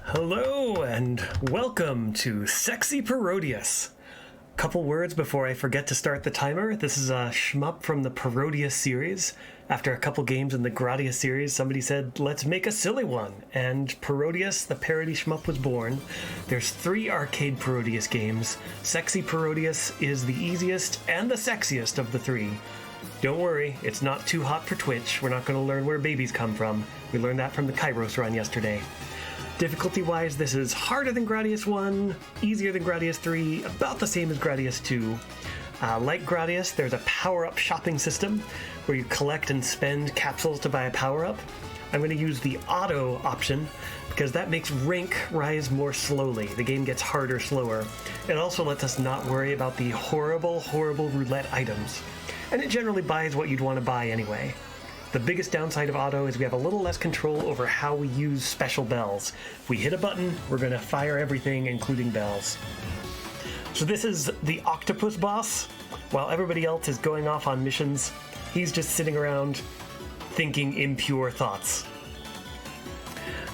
Hello and welcome to Sexy Parodius. Couple words before I forget to start the timer. This is a shmup from the Parodius series. After a couple games in the Gradius series, somebody said, let's make a silly one. And Parodius, the parody shmup, was born. There's 3 arcade Parodius games. Sexy Parodius is the easiest and the sexiest of the 3. Don't worry, it's not too hot for Twitch. We're not going to learn where babies come from. We learned that from the Kairos run yesterday. Difficulty-wise, this is harder than Gradius 1, easier than Gradius 3, about the same as Gradius 2. Like Gradius, there's a power-up shopping system where you collect and spend capsules to buy a power-up. I'm going to use the auto option because that makes rank rise more slowly. The game gets harder slower. It also lets us not worry about the horrible, horrible roulette items. And it generally buys what you'd want to buy anyway. The biggest downside of auto is we have a little less control over how we use special bells. If we hit a button, we're going to fire everything, including bells. So this is the octopus boss. While everybody else is going off on missions, he's just sitting around thinking impure thoughts.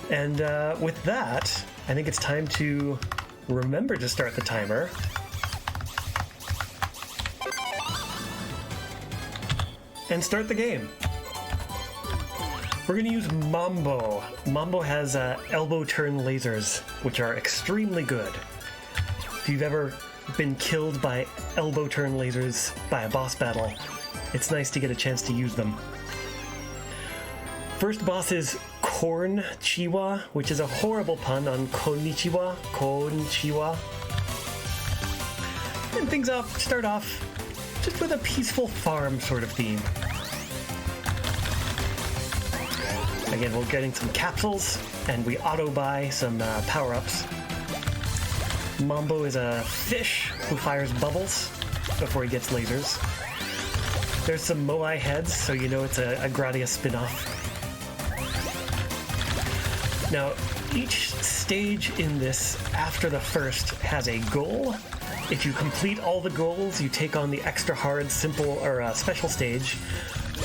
And with that, I think it's time to remember to start the timer. And start the game. We're going to use Mambo. Mambo has elbow turn lasers, which are extremely good. If you've ever been killed by elbow turn lasers by a boss battle, it's nice to get a chance to use them. First boss is Corn Chihuahua, which is a horrible pun on Konnichiwa. Konnichiwa. And things start off just with a peaceful farm sort of theme. Again, we're getting some capsules, and we auto-buy some power-ups. Mambo is a fish who fires bubbles before he gets lasers. There's some Moai heads, so you know it's a Gradius spin-off. Now, each stage in this, after the first, has a goal. If you complete all the goals, you take on the extra hard, simple, or special stage.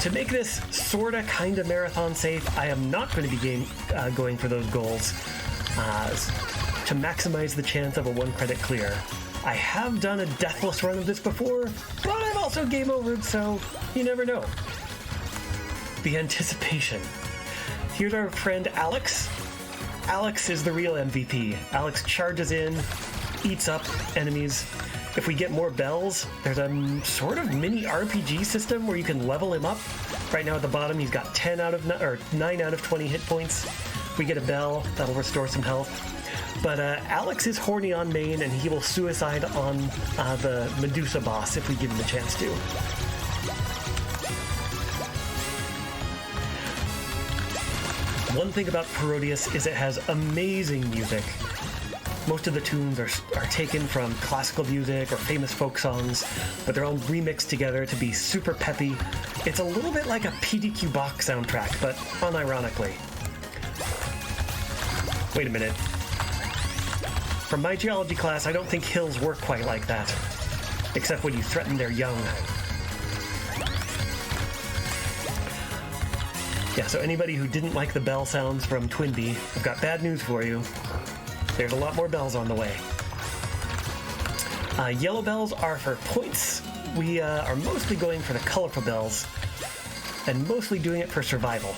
To make this sorta kinda marathon safe, I am not going to be going for those goals to maximize the chance of a 1-credit clear. I have done a deathless run of this before, but I've also game overed, so you never know. The anticipation. Here's our friend Alex. Alex is the real MVP. Alex charges in, eats up enemies. If we get more bells, there's a sort of mini RPG system where you can level him up. Right now at the bottom, he's got 9 out of 20 hit points. We get a bell, that'll restore some health. But Alex is horny on main, and he will suicide on the Medusa boss if we give him a chance to. One thing about Parodius is it has amazing music. Most of the tunes are taken from classical music or famous folk songs, but they're all remixed together to be super peppy. It's a little bit like a PDQ box soundtrack, but unironically. Wait a minute. From my geology class, I don't think hills work quite like that, except when you threaten their young. Yeah, so anybody who didn't like the bell sounds from Twinbee, I've got bad news for you. There's a lot more bells on the way. Yellow bells are for points. We are mostly going for the colorful bells, and mostly doing it for survival.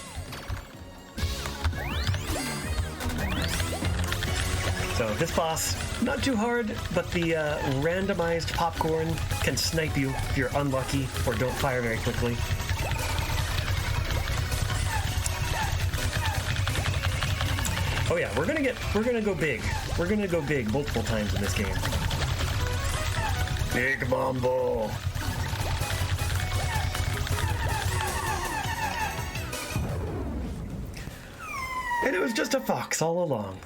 So this boss, not too hard, but the randomized popcorn can snipe you if you're unlucky or don't fire very quickly. Oh yeah, we're gonna go big. We're gonna go big multiple times in this game. Big Mambo. And it was just a fox all along.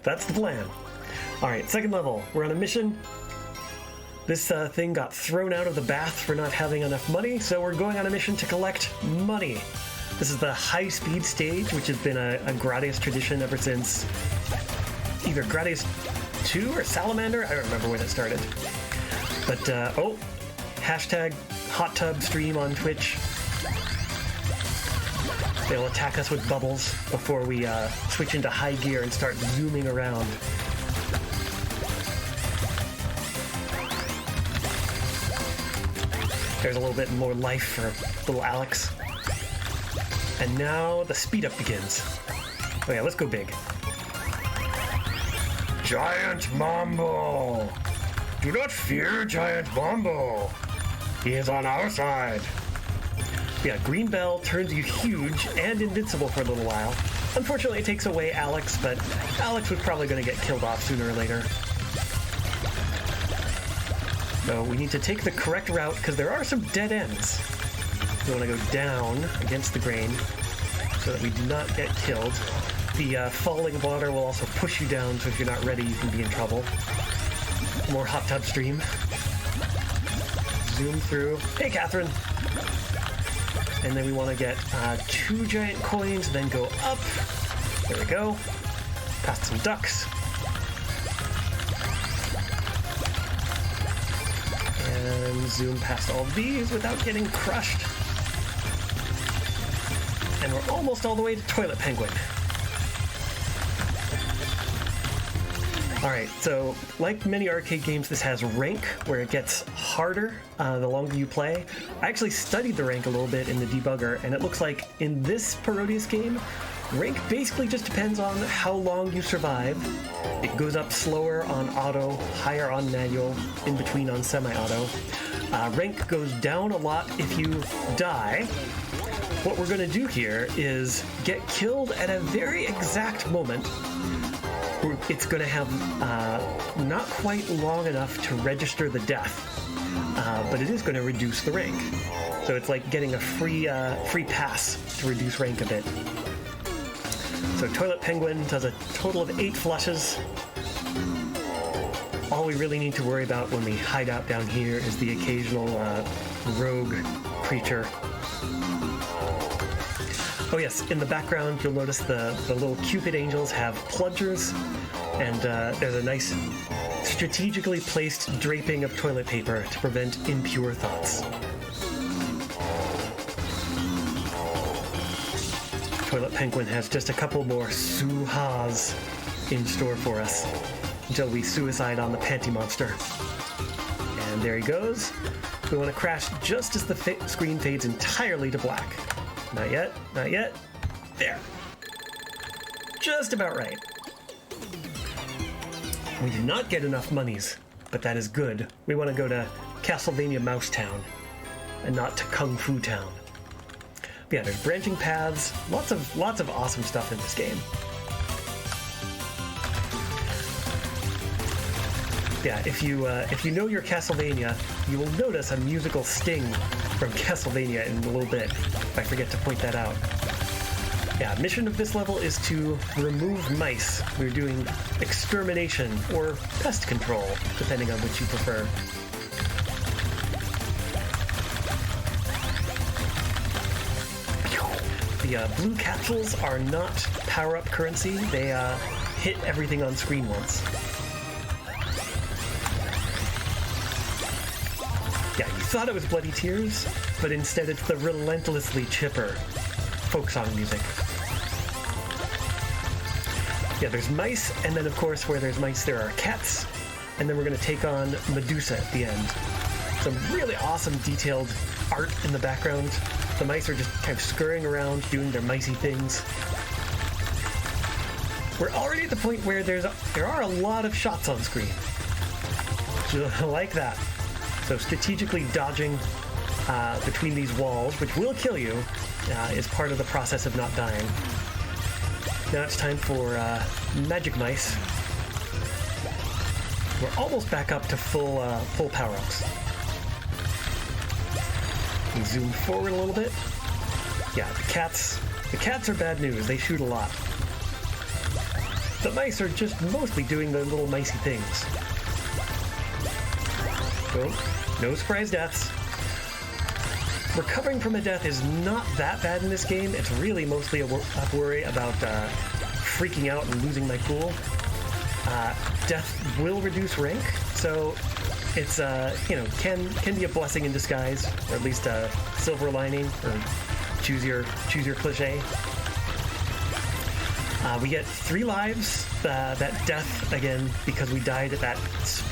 That's the plan. Alright, second level. We're on a mission. This thing got thrown out of the bath for not having enough money, so we're going on a mission to collect money. This is the high-speed stage, which has been a Gradius tradition ever since either Gradius 2 or Salamander. I don't remember when it started. But, hashtag hot tub stream on Twitch. They'll attack us with bubbles before we switch into high gear and start zooming around. There's a little bit more life for little Alex. And now the speed up begins. Oh yeah, let's go big. Giant Mambo! Do not fear Giant Mambo! He is on our side. Yeah, Green Bell turns you huge and invincible for a little while. Unfortunately, it takes away Alex, but Alex was probably going to get killed off sooner or later. So we need to take the correct route because there are some dead ends. We want to go down against the grain so that we do not get killed. The falling water will also push you down, so if you're not ready, you can be in trouble. More hot tub stream. Zoom through. Hey, Catherine! And then we want to get 2 giant coins, then go up. There we go. Past some ducks. And zoom past all these without getting crushed. And we're almost all the way to Toilet Penguin. Alright, so like many arcade games, this has rank, where it gets harder the longer you play. I actually studied the rank a little bit in the debugger, and it looks like in this Parodius game, rank basically just depends on how long you survive. It goes up slower on auto, higher on manual, in between on semi-auto. Rank goes down a lot if you die. What we're going to do here is get killed at a very exact moment. It's going to have not quite long enough to register the death, but it is going to reduce the rank. So it's like getting a free pass to reduce rank a bit. So Toilet Penguin does a total of 8 flushes. All we really need to worry about when we hide out down here is the occasional rogue creature. Oh yes, in the background you'll notice the little Cupid angels have plungers, and there's a nice strategically placed draping of toilet paper to prevent impure thoughts. Toilet Penguin has just a couple more suhas in store for us until we suicide on the panty monster. And there he goes. We want to crash just as the screen fades entirely to black. Not yet, not yet. There. Just about right. We did not get enough monies, but that is good. We want to go to Castlevania Mousetown and not to Kung Fu Town. But yeah, there's branching paths, lots of awesome stuff in this game. Yeah, if you know your Castlevania, you will notice a musical sting from Castlevania in a little bit, if I forget to point that out. Yeah, mission of this level is to remove mice. We're doing extermination or pest control, depending on which you prefer. The blue capsules are not power-up currency. They hit everything on screen once. Yeah, you thought it was Bloody Tears, but instead it's the relentlessly chipper folk song music. Yeah, there's mice, and then of course where there's mice there are cats, and then we're going to take on Medusa at the end. Some really awesome detailed art in the background. The mice are just kind of scurrying around, doing their micey things. We're already at the point where there are a lot of shots on screen. Like that. So strategically dodging between these walls, which will kill you, is part of the process of not dying. Now it's time for magic mice. We're almost back up to full power-ups. We zoom forward a little bit. Yeah, the cats are bad news. They shoot a lot. The mice are just mostly doing their little micey things. Oh, no surprise deaths. Recovering from a death is not that bad in this game. It's really mostly a worry about freaking out and losing my cool. Death will reduce rank, so it's can be a blessing in disguise, or at least a silver lining, or choose your cliche. We get 3 lives. That death, again, because we died at that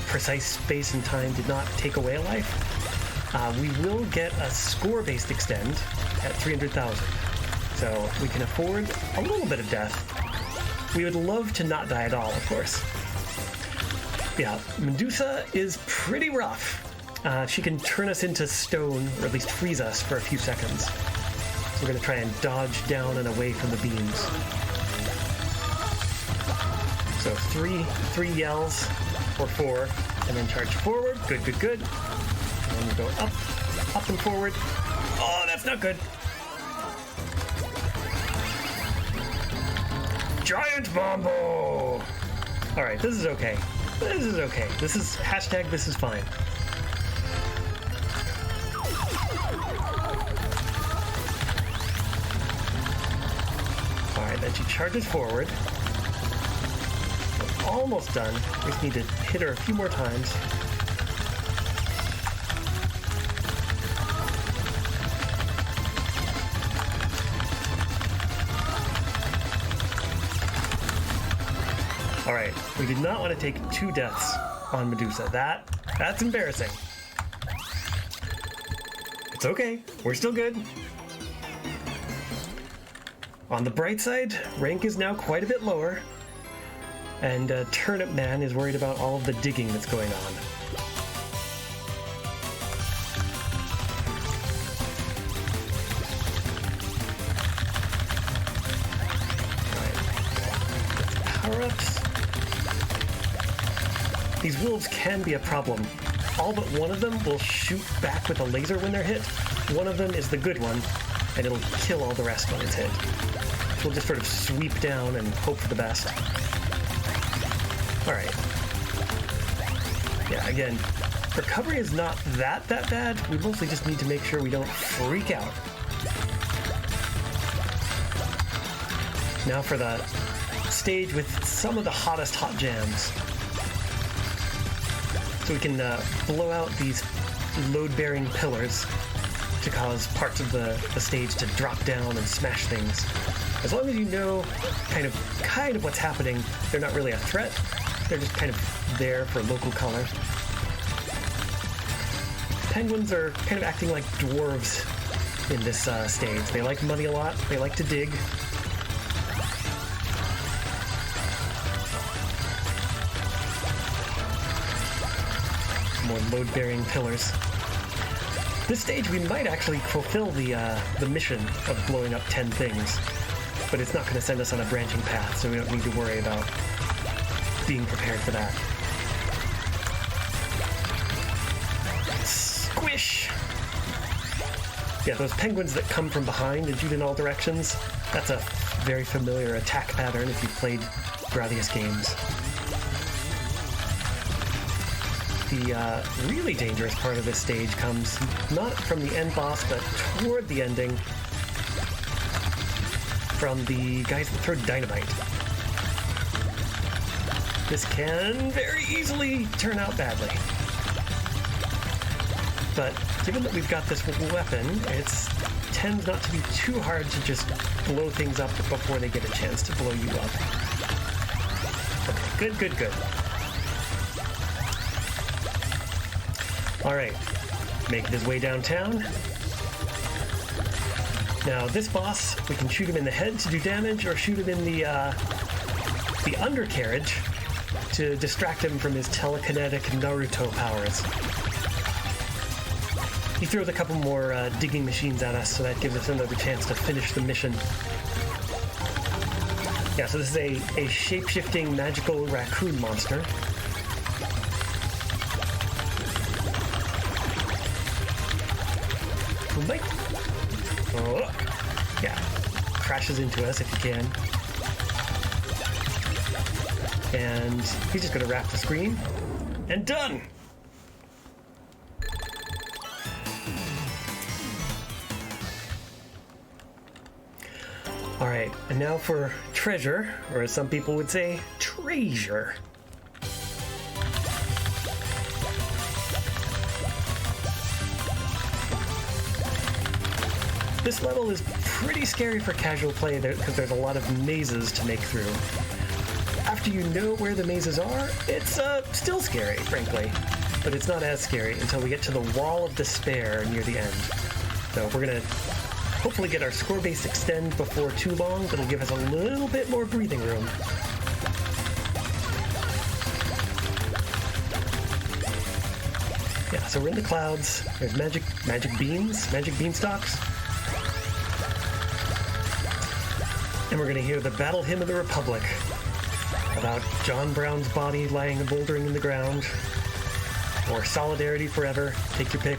precise space and time, did not take away a life. We will get a score-based extend at 300,000. So we can afford a little bit of death. We would love to not die at all, of course. Yeah, Medusa is pretty rough. She can turn us into stone, or at least freeze us for a few seconds. So we're going to try and dodge down and away from the beams. So three yells, or 4, and then charge forward. Good, good, good. And then we go up and forward. Oh, that's not good. Giant Bombo! Alright, this is okay. This is okay. This is hashtag this is fine. Alright, then she charges forward. We're almost done. We just need to hit her a few more times. Alright, we did not want to take 2 deaths on Medusa. That's embarrassing. It's okay, we're still good. On the bright side, rank is now quite a bit lower, and Turnipman is worried about all of the digging that's going on. Alright, power-ups. These wolves can be a problem. All but one of them will shoot back with a laser when they're hit. One of them is the good one, and it'll kill all the rest when it's hit. So we'll just sort of sweep down and hope for the best. Alright. Yeah, again, recovery is not that bad. We mostly just need to make sure we don't freak out. Now for the stage with some of the hottest hot jams. So we can blow out these load-bearing pillars to cause parts of the stage to drop down and smash things. As long as you know kind of what's happening, they're not really a threat. They're just kind of there for local color. Penguins are kind of acting like dwarves in this stage. They like money a lot. They like to dig. More load-bearing pillars. This stage we might actually fulfill the mission of blowing up 10 things, but it's not going to send us on a branching path, so we don't need to worry about being prepared for that. Squish! Yeah, those penguins that come from behind and shoot in all directions, that's a very familiar attack pattern if you've played Parodius games. The really dangerous part of this stage comes not from the end boss, but toward the ending from the guys that throw dynamite. This can very easily turn out badly. But given that we've got this weapon, it tends not to be too hard to just blow things up before they get a chance to blow you up. Okay, good. Alright, making his way downtown. Now this boss, we can shoot him in the head to do damage, or shoot him in the undercarriage to distract him from his telekinetic Naruto powers. He throws a couple more digging machines at us, so that gives us another chance to finish the mission. Yeah, so this is a shape-shifting magical raccoon monster. Like, oh, yeah, crashes into us if he can. And he's just gonna wrap the screen, and done! Alright, and now for treasure, or as some people would say, treasure. This level is pretty scary for casual play because there's a lot of mazes to make through. After you know where the mazes are, it's still scary, frankly. But it's not as scary until we get to the Wall of Despair near the end. So we're going to hopefully get our score base extend before too long. That'll give us a little bit more breathing room. Yeah, so we're in the clouds. There's magic beans, magic beanstalks. And we're going to hear the Battle Hymn of the Republic about John Brown's body lying bouldering in the ground, or Solidarity Forever. Take your pick.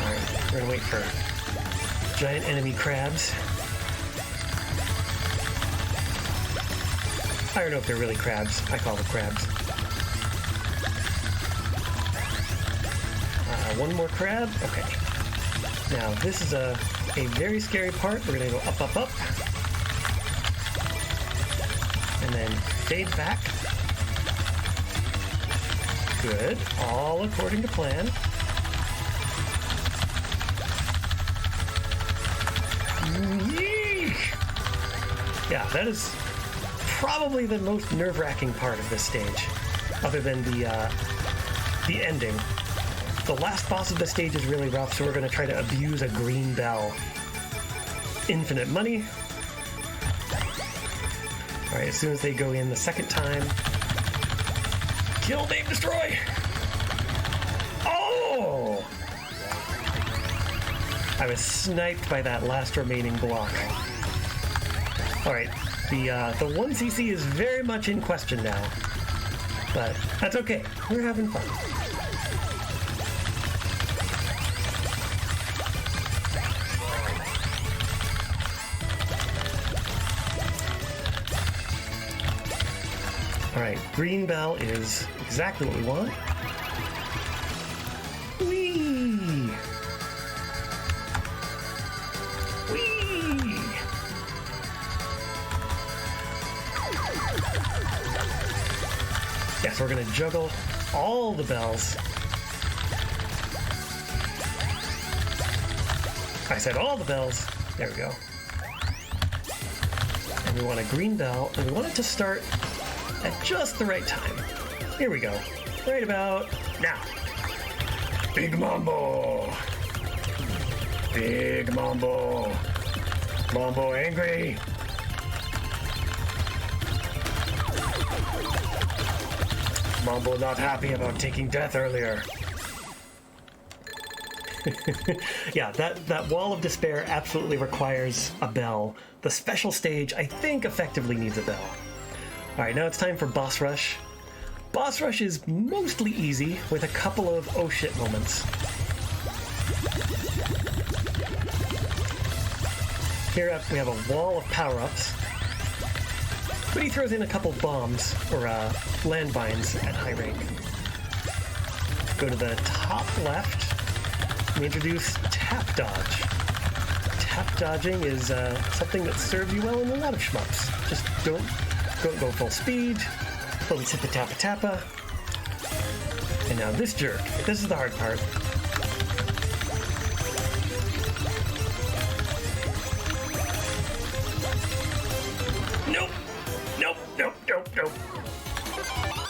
Alright, we're gonna wait for giant enemy crabs. I don't know if they're really crabs. I call them crabs. One more crab. Okay. Now, this is a very scary part. We're going to go up, up, up. And then fade back. Good. All according to plan. Yeesh! Yeah, that is probably the most nerve-wracking part of this stage, other than the ending. The last boss of the stage is really rough, so we're going to try to abuse a green bell. Infinite money. Alright, as soon as they go in the second time, kill, name, destroy! Oh! I was sniped by that last remaining block. Alright, the 1cc is very much in question now. But that's okay, we're having fun. Alright, green bell is exactly what we want. Whee! Whee! Yes, we're gonna juggle all the bells. I said all the bells. There we go. And we want a green bell, and we want it to start at just the right time. Here we go. Right about now. Big Mambo! Big Mambo! Mambo angry! Mambo not happy about taking death earlier. Yeah, that Wall of Despair absolutely requires a bell. The special stage, I think, effectively needs a bell. Alright, now it's time for Boss Rush. Boss Rush is mostly easy, with a couple of oh shit moments. Here we have a wall of power-ups, but he throws in a couple bombs, or landmines at high rank. Go to the top left, we introduce Tap Dodge. Tap dodging is something that serves you well in a lot of shmups. Just don't go full speed. Always hit the tappa. And now this jerk. This is the hard part. Nope.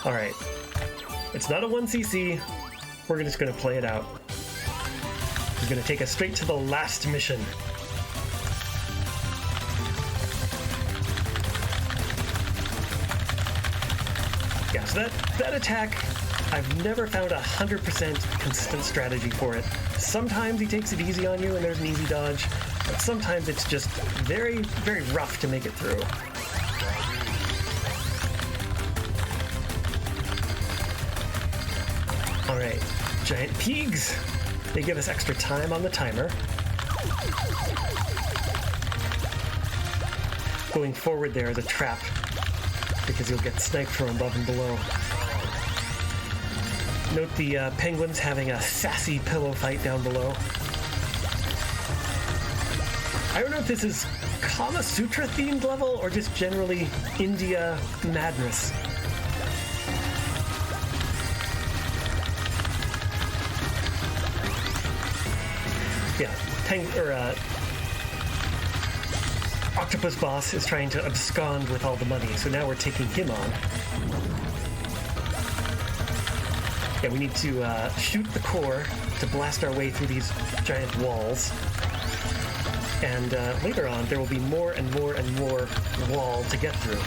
Alright. It's not a 1cc. We're just gonna play it out. He's gonna take us straight to the last mission. Yeah, so that attack, I've never found 100% consistent strategy for it. Sometimes he takes it easy on you and there's an easy dodge, but sometimes it's just very, very rough to make it through. Alright, giant pigs. They give us extra time on the timer. Going forward there is a trap, because you'll get sniped from above and below. Note the penguins having a sassy pillow fight down below. I don't know if this is Kama Sutra themed level or just generally India madness? Yeah, Octopus Boss is trying to abscond with all the money, so now we're taking him on. Yeah, we need to shoot the core to blast our way through these giant walls. And later on, there will be more and more and more wall to get through.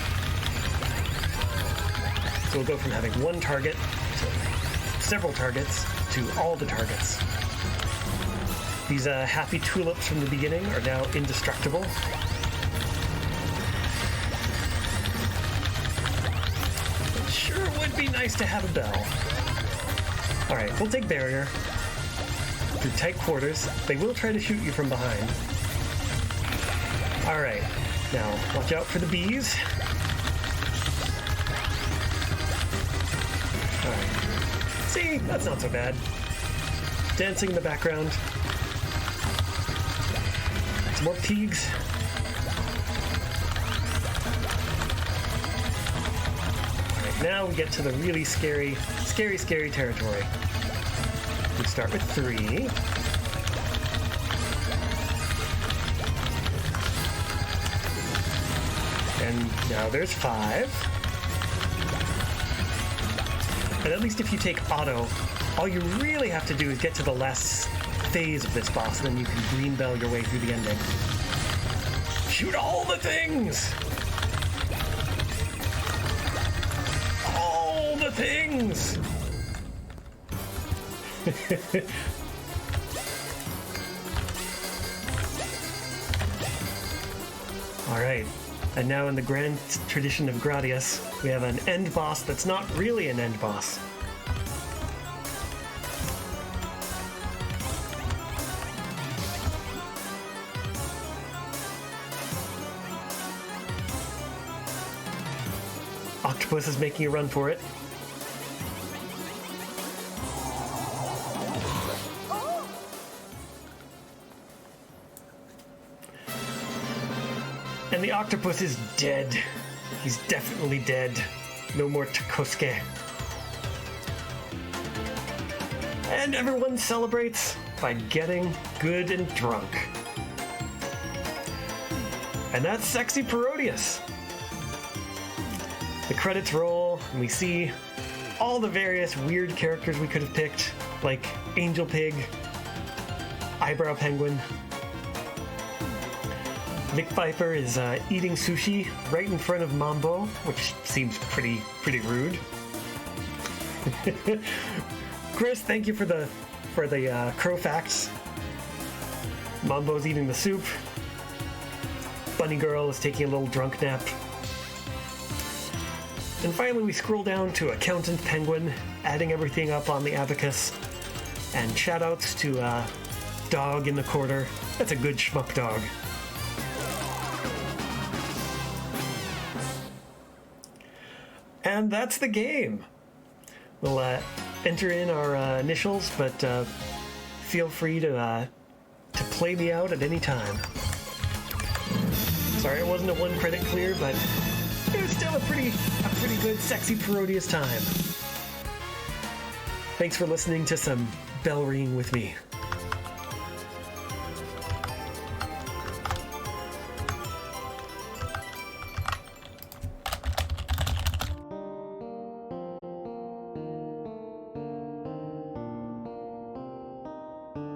So we'll go from having one target to several targets to all the targets. These happy tulips from the beginning are now indestructible. It sure would be nice to have a bell. Alright, we'll take barrier. Through tight quarters, they will try to shoot you from behind. Alright, now watch out for the bees. Alright. See, that's not so bad. Dancing in the background. Some more pigs. Alright, now we get to the really scary territory. We start with 3. And now there's 5. And at least if you take auto, all you really have to do is get to the last phase of this boss, and then you can green bell your way through the ending. Shoot all the things! All the things! Alright, and now in the grand tradition of Gradius, we have an end boss that's not really an end boss. Octopus is making a run for it. And the octopus is dead. He's definitely dead. No more Takosuke. And everyone celebrates by getting good and drunk. And that's Sexy Parodius. The credits roll, and we see all the various weird characters we could have picked, like Angel Pig, Eyebrow Penguin. Nick Viper is eating sushi right in front of Mambo, which seems pretty rude. Chris, thank you for the crow facts. Mambo's eating the soup. Bunny Girl is taking a little drunk nap. And finally we scroll down to Accountant Penguin, adding everything up on the abacus. And shoutouts to Dog in the corner. That's a good schmuck dog. And that's the game. We'll enter in our initials, but feel free to play me out at any time. Sorry it wasn't a 1 credit clear, but it was still a pretty good Sexy Parodius time. Thanks for listening to some bell ringing with me.